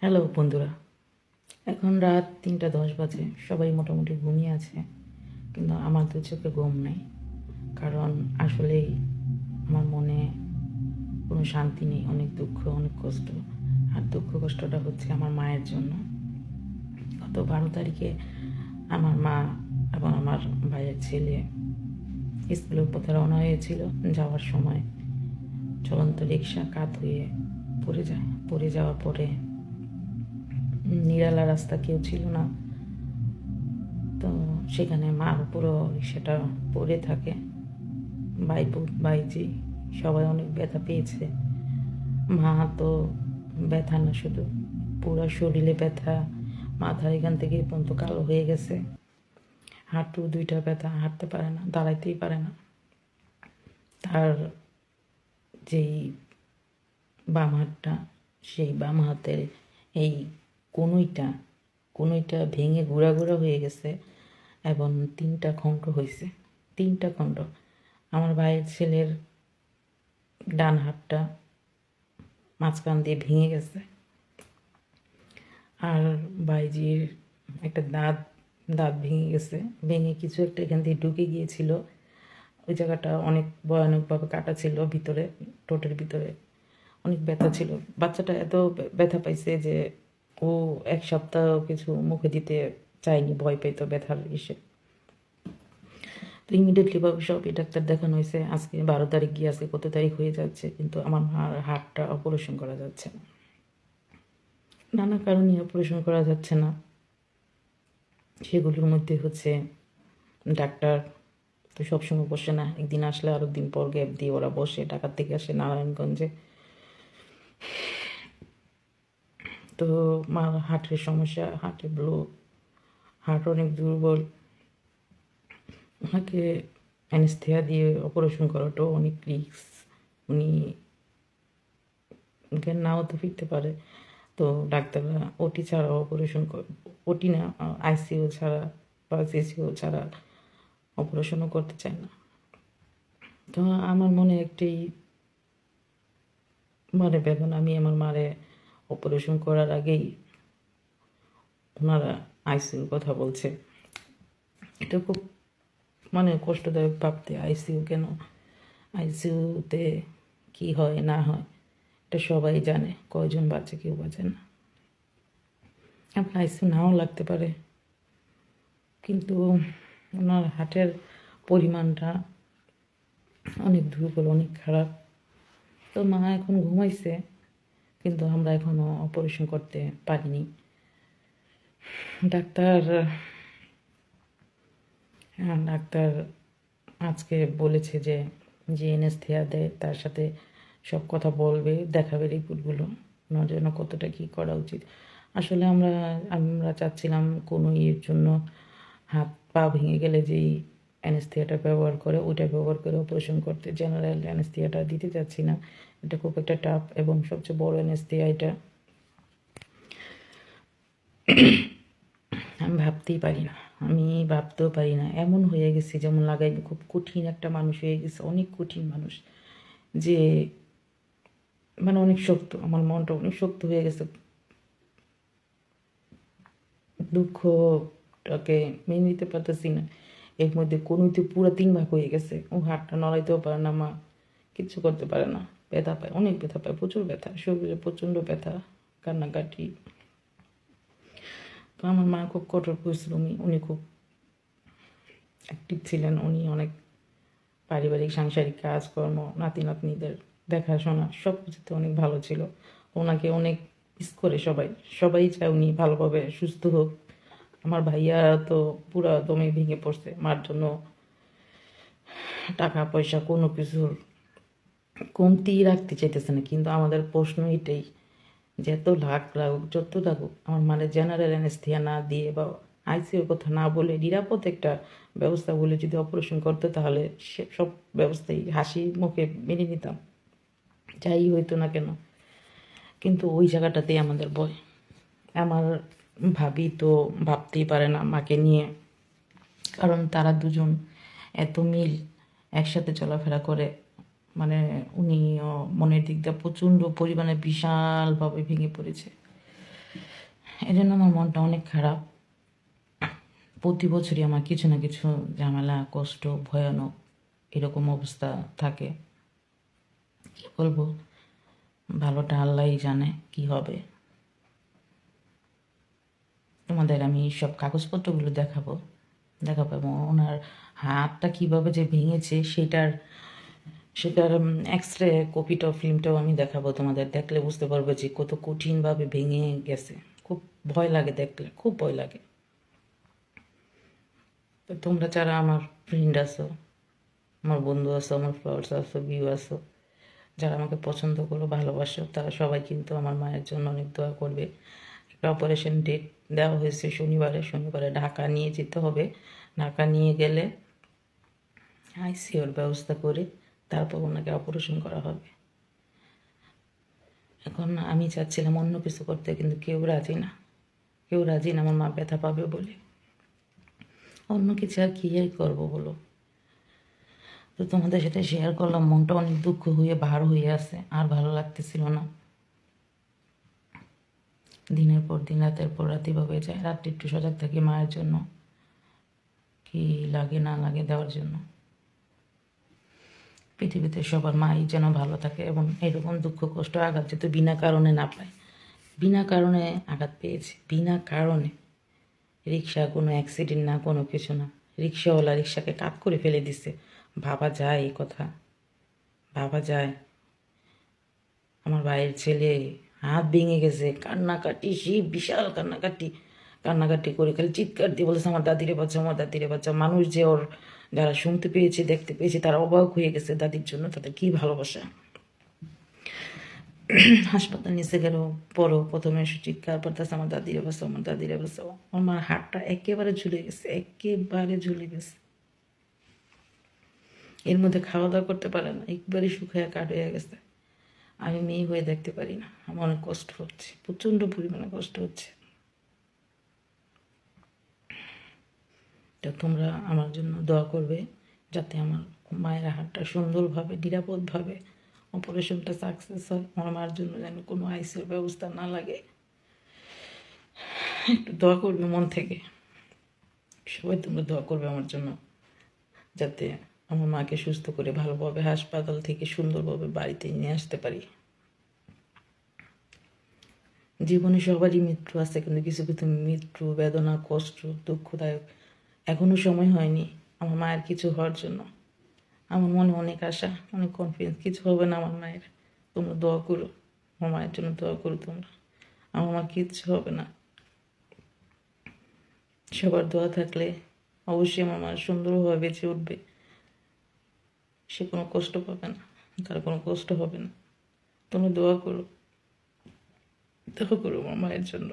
Hello বন্ধুরা, এখন রাত 3:10 বাজে। সবাই মোটামুটি ঘুমিয়ে আছে, কিন্তু আমার তো চোখে ঘুম নেই। কারণ আসলেই আমার মনে কোনো শান্তি নেই, অনেক দুঃখ, অনেক কষ্ট। আর দুঃখ কষ্টটা হচ্ছে আমার মায়ের জন্য। গত 12 তারিখে আমার মা এবং আমার ভাইয়ের ছেলে স্কুলের পথে রওনা হয়েছিল। যাওয়ার সময় চলন্ত রিক্সা কাত হয়ে পড়ে যায়। পড়ে যাওয়ার পরে নিরালা রাস্তা, কেউ ছিল না। তো সেখানে মার উপরও সেটা পড়ে থাকে। বাইজি সবাই অনেক ব্যথা পেয়েছে। মা তো ব্যথা না, শুধু পুরো শরীরে ব্যথা, মাথার এখান থেকে এ পর্যন্ত কালো হয়ে গেছে। হাঁটু দুইটা ব্যথা, হাঁটতে পারে না, দাঁড়াইতেই পারে না। তার যেই বাম হাতটা, সেই বাম হাতের এই কনুইটা কনুইটা ভেঙে গুঁড়া গুঁড়া হয়ে গেছে এবং 3টা খণ্ড হয়েছে। 3টা খণ্ড। আমার ভাইয়ের ছেলের ডান হাতটা মাঝখান দিয়ে ভেঙে গেছে। আর বাইজির একটা দাঁত দাঁত ভেঙে গেছে। ভেঙে কিছু একটা এখান দিয়ে ঢুকে গিয়েছিল। ওই জায়গাটা অনেক ভয়ানকভাবে কাটা ছিল ভিতরে, ঠোঁটের ভিতরে অনেক ব্যথা ছিল। বাচ্চাটা এত ব্যথা পাইছে যে ও 1 সপ্তাহ কিছু মুখে দিতে চায়নি, ভয় পাইতো ব্যথার ইসে। তো ইমিডিয়েটলি ভাবে সবই ডাক্তার দেখানো হয়েছে। আজকে 12 তারিখ গিয়ে আজকে কত তারিখ হয়ে যাচ্ছে, কিন্তু আমার মার হার্টটা অপারেশন করা যাচ্ছে না। নানা কারণে অপারেশন করা যাচ্ছে না। সেগুলোর মধ্যে হচ্ছে ডাক্তার তো সবসময় বসে না, একদিন আসলে আরো দিন পর গ্যাপ দিয়ে ওরা বসে। ঢাকার থেকে আসে নারায়ণগঞ্জে। তো মার হার্টের সমস্যা, হার্টে ব্লক, হার্ট অনেক দুর্বল। ওনাকে অ্যানেস্থেয়া দিয়ে অপারেশন করাটাও অনেক রিস্ক। উনি জ্ঞান নাও তো ফিরতে পারে। তো ডাক্তাররা ওটি ছাড়া অপারেশন, ওটি না, আইসিইউ ছাড়া বা সিসিইউ ছাড়া অপারেশনও করতে চায় না। তো আমার মনে একটি বেদনা। আমি আমার মারে অপারেশন করার আগেই ওনারা আইসিইউর কথা বলছে। এটা খুব কষ্টদায়ক ভাবতে। আইসিইউ কেন? আইসিইউতে কি হয় না হয় এটা সবাই জানে। কয়জন বাঁচে কেউ বাঁচে না। আপনার আইসিইউ নাও লাগতে পারে, কিন্তু ওনার হার্টের পরিমাণটা অনেক দুর্বল, অনেক খারাপ। তো মা এখন ঘুমাইছে, কিন্তু আমরা এখনও অপারেশন করতে পারিনি। ডাক্তার ডাক্তার আজকে বলেছে যে যে অ্যানেস্থেয়া দেয় তার সাথে সব কথা বলবে, দেখাবে রিপোর্টগুলো, ওনার জন্য কতটা কী করা উচিত। আসলে আমরা আমরা চাচ্ছিলাম কোনো ইয়ের জন্য হাত পা ভেঙে গেলে যেই অ্যানেস্থেয়াটা ব্যবহার করে ওইটা ব্যবহার করে অপারেশন করতে। জেনারেল অ্যানেস্থেয়াটা দিতে চাচ্ছি না, এটা খুব একটা টাফ এবং সবচেয়ে বড় অ্যানেস্থেয়া এটা। আমি ভাবতেই পারি না, আমি ভাবতেও পারি না। এমন হয়ে গেছে যেমন লাগাই খুব কঠিন একটা মানুষ হয়ে গেছে, অনেক কঠিন মানুষ। যে অনেক শক্ত, আমার মনটা অনেক শক্ত হয়ে গেছে। দুঃখটাকে মেনে নিতে পারতেছি না। এর মধ্যে কোনোতে পুরো 3 ভাগ হয়ে গেছে। ও হাতটা নড়াইতেও পারে না, মা কিচ্ছু করতে পারে না। ব্যথা পায়, অনেক ব্যথা পায়, প্রচুর ব্যথা, শরীরে প্রচণ্ড ব্যথা, কান্নাকাটি। তো আমার মা খুব কঠোর পরিশ্রমী, উনি খুব অ্যাক্টিভ ছিলেন। উনি অনেক পারিবারিক সাংসারিক কাজকর্ম, নাতি নাতনিদের দেখাশোনা সব কিছুতে অনেক ভালো ছিল। ওনাকে অনেক মিস করে সবাই। সবাই চায় উনি ভালোভাবে সুস্থ হোক। আমার ভাইয়া তো পুরা দমে ভেঙে পড়ছে মার জন্য। টাকা পয়সা কোনো কিছুর কমতি রাখতে চাইতেছে না, কিন্তু আমাদের প্রশ্ন এটাই যে এত লাখ লাগুক, যত লাগুক, আমার জেনারেল অ্যানেস্থিয়া না দিয়ে বা আইসিইউর কথা না বলে নিরাপদ একটা ব্যবস্থা বলে যদি অপারেশন করতো, তাহলে সে সব ব্যবস্থাই হাসি মুখে মেনে নিতাম, যাই হইতো না কেন। কিন্তু ওই জায়গাটাতেই আমাদের ভয়। আমার ভাবি তো ভাবতেই পারে না মাকে নিয়ে, কারণ তারা দুজন এত মিল, একসাথে চলাফেরা করে। উনি মনের দিক দিয়ে প্রচণ্ড পরিমাণে বিশালভাবে ভেঙে পড়েছে। এই জন্য আমার মনটা অনেক খারাপ। প্রতি বছরই আমার কিছু না কিছু ঝামেলা, কষ্ট, ভয়ানক এরকম অবস্থা থাকে। কি বলবো, ভালোটা আল্লাহই জানে কি হবে। তোমাদের আমি সব কাগজপত্রগুলো দেখাবো এবং ওনার হাতটা কীভাবে যে ভেঙেছে সেটার এক্স রে কপিটাও ফিল্মটাও আমি দেখাবো তোমাদের। দেখলে বুঝতে পারবে যে কত কঠিনভাবে ভেঙে গেছে। খুব ভয় লাগে দেখলে, খুব ভয় লাগে। তো তোমরা যারা আমার ফ্রেন্ড আছো, আমার বন্ধু আছো, আমার ফ্লোয়ার্স আছো, ভিউ আছো, যারা আমাকে পছন্দ করো, ভালোবাসো, তারা সবাই কিন্তু আমার মায়ের জন্য অনেক দোয়া করবে। একটা অপারেশন ডেট দেওয়া হয়েছে শনিবারে ঢাকা নিয়ে যেতে হবে। ঢাকা নিয়ে গেলে আইসিইউর ব্যবস্থা করে তারপর ওনাকে অপারেশন করা হবে। এখন আমি চাচ্ছিলাম অন্য কিছু করতে, কিন্তু কেউ রাজি না আমার মা ব্যথা পাবে বলে। অন্য কিছু আর কী আর করবো বলো। তো তোমাদের সাথে শেয়ার করলাম, মনটা অনেক দুঃখ হয়ে ভার হয়ে আছে, আর ভালো লাগতেছিল না। দিনের পর দিন, রাতের পর রাত এভাবে যায়। রাত্রে একটু সজাগ থাকি মায়ের জন্য, কি লাগে না লাগে দেওয়ার জন্য। পৃথিবীতে সবার মাই যেন ভালো থাকে এবং এরকম দুঃখ কষ্ট আঘাত যাতে বিনা কারণে না পায়। বিনা কারণে আঘাত পেয়েছে, বিনা কারণে। রিক্সা কোনো অ্যাক্সিডেন্ট না, কোনো কিছু না। রিক্সাওয়ালা রিক্সাকে কাত করে ফেলে দিছে। ভাবা যায় এই কথা? ভাবা যায়? আমার ভাইয়ের ছেলে হাত ভেঙে গেছে, কান্নাকাটি, সেই বিশাল কান্নাকাটি করে খালি চিৎকার দিয়ে বলেছে আমার দাদিরে বাচ্চা, আমার দাদিরে বাচ্চা। মানুষ যে ওর, যারা শুনতে পেয়েছে, দেখতে পেয়েছে, তারা অবাক হয়ে গেছে দাদির জন্য, তাদের কী ভালোবাসা। হাসপাতাল নিচে গেল, প্রথমে এসে চিৎকার করতেছে আমার দাদিরে বাঁচাও, আমার দাদিরে বাঁচাও। আমার মার হাতটা একেবারে ঝুলে গেছে, একেবারে ঝুলে গেছে। এর মধ্যে খাওয়া দাওয়া করতে পারে না, একবারে শুকায় কাঠ হয়ে গেছে। আমি মেয়ে হয়ে দেখতে পারি না, আমার অনেক কষ্ট হচ্ছে, প্রচণ্ড পরিমাণে কষ্ট হচ্ছে। তো তোমরা আমার জন্য দোয়া করবে, যাতে আমার মায়ের হাতটা সুন্দরভাবে, নিরাপদভাবে অপারেশনটা সাকসেস হয়। আমার মার জন্য যেন কোনো আইসিইউর ব্যবস্থা না লাগে। একটু দোয়া করবে মন থেকে, সবাই তোমরা দোয়া করবে আমার জন্য, যাতে আমার মাকে সুস্থ করে ভালোভাবে হাসপাতাল থেকে সুন্দরভাবে বাড়িতে নিয়ে আসতে পারি। জীবনে সবারই মৃত্যু আছে, কিন্তু কিছু কিছু মৃত্যু বেদনা, কষ্ট, দুঃখদায়ক। এখনও সময় হয়নি আমার মায়ের কিছু হওয়ার জন্য। আমার মনে অনেক আশা, অনেক কনফিডেন্স, কিছু হবে না আমার মায়ের। তোমরা দোয়া করো, আমার মায়ের জন্য দোয়া করো তোমরা। আমার মা কিচ্ছু হবে না। সবার দোয়া থাকলে অবশ্যই আমার মা সুন্দরভাবে বেঁচে উঠবে। সে কোনো কষ্ট পাবে না, তার কোনো কষ্ট হবে না। তোমরা দোয়া করো আমার মায়ের জন্য।